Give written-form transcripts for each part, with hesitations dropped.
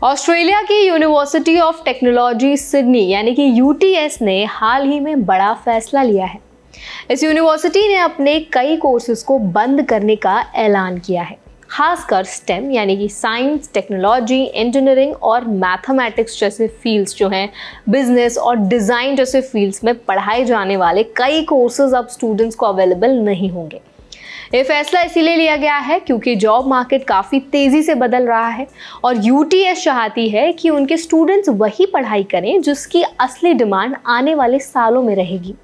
Australia की university of technology Sydney यानी कि यूटीएस ने हाल ही में बड़ा फैसला लिया है। इस यूनिवर्सिटी ने अपने कई कोर्सेज को बंद करने का ऐलान किया है, खासकर स्टेम यानी कि साइंस, टेक्नोलॉजी, इंजीनियरिंग और मैथमेटिक्स जैसे फील्ड्स जो हैं, बिजनेस और डिज़ाइन जैसे फील्ड्स में पढ़ाए जाने वाले कई कोर्सेज अब स्टूडेंट्स को अवेलेबल नहीं होंगे। ये फैसला इसीलिए लिया गया है क्योंकि जॉब मार्केट काफ़ी तेज़ी से बदल रहा है और यूटीएस चाहती है कि उनके स्टूडेंट्स वही पढ़ाई करें जिसकी असली डिमांड आने वाले सालों में रहेगी।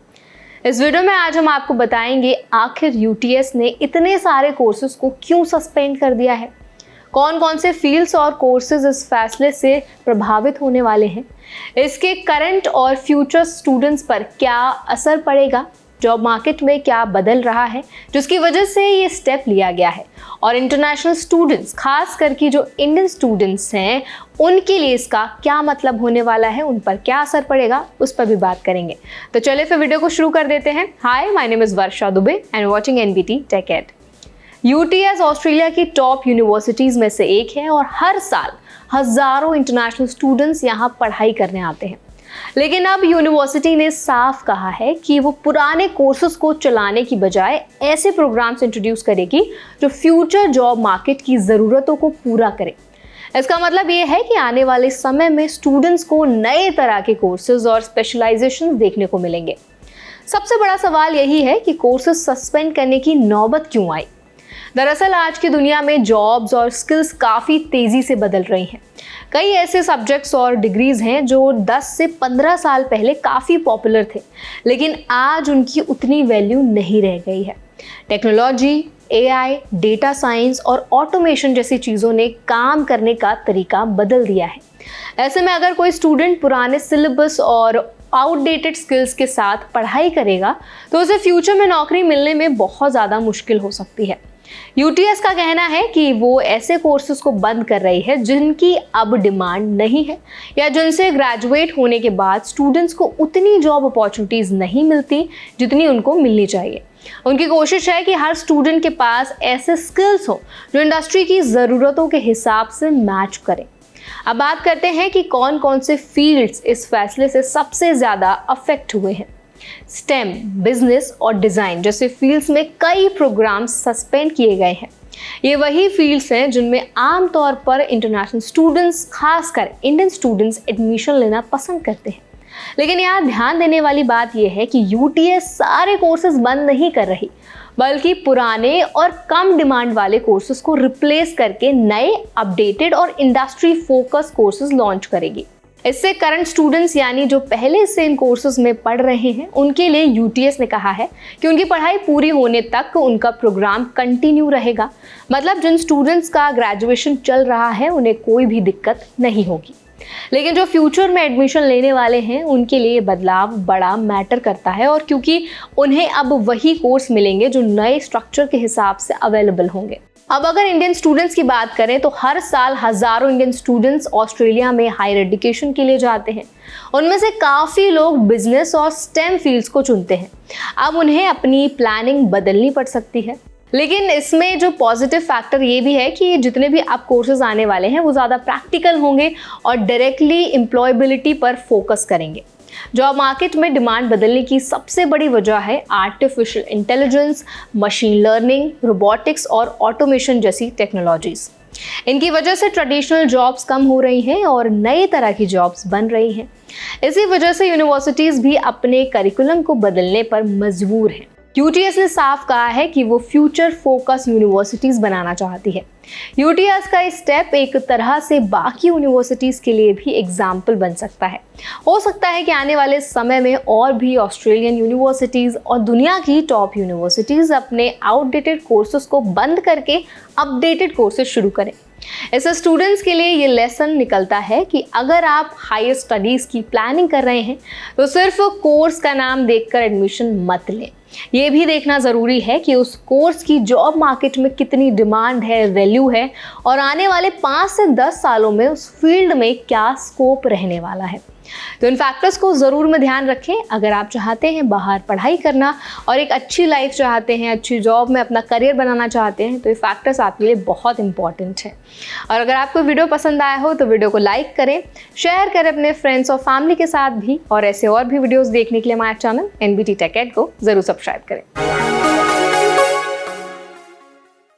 इस वीडियो में आज हम आपको बताएंगे आखिर यूटीएस ने इतने सारे कोर्सेज को क्यों सस्पेंड कर दिया है, कौन कौन से फील्ड्स और कोर्सेज इस फैसले से प्रभावित होने वाले हैं, इसके करंट और फ्यूचर स्टूडेंट्स पर क्या असर पड़ेगा, जॉब मार्केट में क्या बदल रहा है जिसकी वजह से ये स्टेप लिया गया है, और इंटरनेशनल स्टूडेंट्स खास करके जो इंडियन स्टूडेंट्स हैं उनके लिए इसका क्या मतलब होने वाला है, उन पर क्या असर पड़ेगा, उस पर भी बात करेंगे। तो चलिए फिर वीडियो को शुरू कर देते हैं। Hi, my name is Varsha Dubey and watching NBT tech ed. UTS Australia की टॉप यूनिवर्सिटीज़ में से एक है और हर साल हज़ारों इंटरनेशनल स्टूडेंट्स यहाँ पढ़ाई करने आते हैं। लेकिन अब यूनिवर्सिटी ने साफ कहा है कि वो पुराने कोर्सेज को चलाने की बजाय ऐसे प्रोग्राम्स इंट्रोड्यूस करेगी जो फ्यूचर जॉब मार्केट की ज़रूरतों को पूरा करें। इसका मतलब ये है कि आने वाले समय में स्टूडेंट्स को नए तरह के कोर्सेज और स्पेशलाइजेशन देखने को मिलेंगे। सबसे बड़ा सवाल यही है कि कोर्सेज सस्पेंड करने की नौबत क्यों आई। दरअसल आज की दुनिया में जॉब्स और स्किल्स काफ़ी तेज़ी से बदल रही हैं। कई ऐसे सब्जेक्ट्स और डिग्रीज़ हैं जो 10 से 15 साल पहले काफ़ी पॉपुलर थे, लेकिन आज उनकी उतनी वैल्यू नहीं रह गई है। टेक्नोलॉजी, एआई, डेटा साइंस और ऑटोमेशन जैसी चीज़ों ने काम करने का तरीका बदल दिया है। ऐसे में अगर कोई स्टूडेंट पुराने सिलेबस और आउटडेटेड स्किल्स के साथ पढ़ाई करेगा तो उसे फ्यूचर में नौकरी मिलने में बहुत ज़्यादा मुश्किल हो सकती है। यूटीएस का कहना है कि वो ऐसे कोर्सेज को बंद कर रही है जिनकी अब डिमांड नहीं है या जिनसे ग्रेजुएट होने के बाद स्टूडेंट्स को उतनी जॉब अपॉर्चुनिटीज़ नहीं मिलती जितनी उनको मिलनी चाहिए। उनकी कोशिश है कि हर स्टूडेंट के पास ऐसे स्किल्स हो जो इंडस्ट्री की ज़रूरतों के हिसाब से मैच करें। अब बात करते हैं कि कौन कौन से फील्ड्स इस फैसले से सबसे ज़्यादा अफेक्ट हुए हैं। स्टेम, बिजनेस और डिज़ाइन जैसे फील्ड्स में कई प्रोग्राम्स सस्पेंड किए गए हैं। ये वही फील्ड्स हैं जिनमें आमतौर पर इंटरनेशनल स्टूडेंट्स, खासकर इंडियन स्टूडेंट्स एडमिशन लेना पसंद करते हैं। लेकिन यहाँ ध्यान देने वाली बात यह है कि यूटीएस सारे कोर्सेज बंद नहीं कर रही, बल्कि पुराने और कम डिमांड वाले कोर्सेज को रिप्लेस करके नए, अपडेटेड और इंडस्ट्री फोकस कोर्सेज लॉन्च करेगी। इससे करंट स्टूडेंट्स यानी जो पहले से इन कोर्सेज में पढ़ रहे हैं उनके लिए यूटीएस ने कहा है कि उनकी पढ़ाई पूरी होने तक उनका प्रोग्राम कंटिन्यू रहेगा। मतलब जिन स्टूडेंट्स का ग्रेजुएशन चल रहा है उन्हें कोई भी दिक्कत नहीं होगी। लेकिन जो फ्यूचर में एडमिशन लेने वाले हैं उनके लिए बदलाव बड़ा मैटर करता है, और क्योंकि उन्हें अब वही कोर्स मिलेंगे जो नए स्ट्रक्चर के हिसाब से अवेलेबल होंगे। अब अगर इंडियन स्टूडेंट्स की बात करें तो हर साल हज़ारों इंडियन स्टूडेंट्स ऑस्ट्रेलिया में हायर एजुकेशन के लिए जाते हैं। उनमें से काफ़ी लोग बिजनेस और स्टेम फील्ड्स को चुनते हैं। अब उन्हें अपनी प्लानिंग बदलनी पड़ सकती है। लेकिन इसमें जो पॉजिटिव फैक्टर ये भी है कि जितने भी अब कोर्सेज आने वाले हैं वो ज़्यादा प्रैक्टिकल होंगे और डायरेक्टली एम्प्लॉयबिलिटी पर फोकस करेंगे। जॉब मार्केट में डिमांड बदलने की सबसे बड़ी वजह है artificial intelligence, machine learning, robotics और ऑटोमेशन जैसी टेक्नोलॉजीज। इनकी वजह से ट्रेडिशनल जॉब्स कम हो रही हैं और नए तरह की जॉब्स बन रही हैं। इसी वजह से यूनिवर्सिटीज़ भी अपने करिकुलम को बदलने पर मजबूर हैं। यूटीएस ने साफ कहा है कि वो फ्यूचर फोकस यूनिवर्सिटीज़ बनाना चाहती है। यूटीएस का स्टेप एक तरह से बाकी यूनिवर्सिटीज़ के लिए भी एग्जाम्पल बन सकता है। हो सकता है कि आने वाले समय में और भी ऑस्ट्रेलियन यूनिवर्सिटीज़ और दुनिया की टॉप यूनिवर्सिटीज़ अपने आउटडेटेड कोर्सेज को बंद करके अपडेटेड कोर्सेज शुरू करें। इससे स्टूडेंट्स के लिए ये लेसन निकलता है कि अगर आप हायर स्टडीज़ की प्लानिंग कर रहे हैं तो सिर्फ कोर्स का नाम देखकर एडमिशन मत लें। ये भी देखना ज़रूरी है कि उस कोर्स की जॉब मार्केट में कितनी डिमांड है, वैल्यू है और आने वाले 5 से 10 सालों में उस फील्ड में क्या स्कोप रहने वाला है। तो इन फैक्टर्स को ज़रूर में ध्यान रखें। अगर आप चाहते हैं बाहर पढ़ाई करना और एक अच्छी लाइफ चाहते हैं, अच्छी जॉब में अपना करियर बनाना चाहते हैं, तो ये फैक्टर्स आपके लिए बहुत इंपॉर्टेंट है। और अगर आपको वीडियो पसंद आया हो तो वीडियो को लाइक करें, शेयर करें अपने फ्रेंड्स और फैमिली के साथ भी, और ऐसे और भी वीडियोज़ देखने के लिए हमारे चैनल NBT Tech Ed को ज़रूर सब्सक्राइब करें।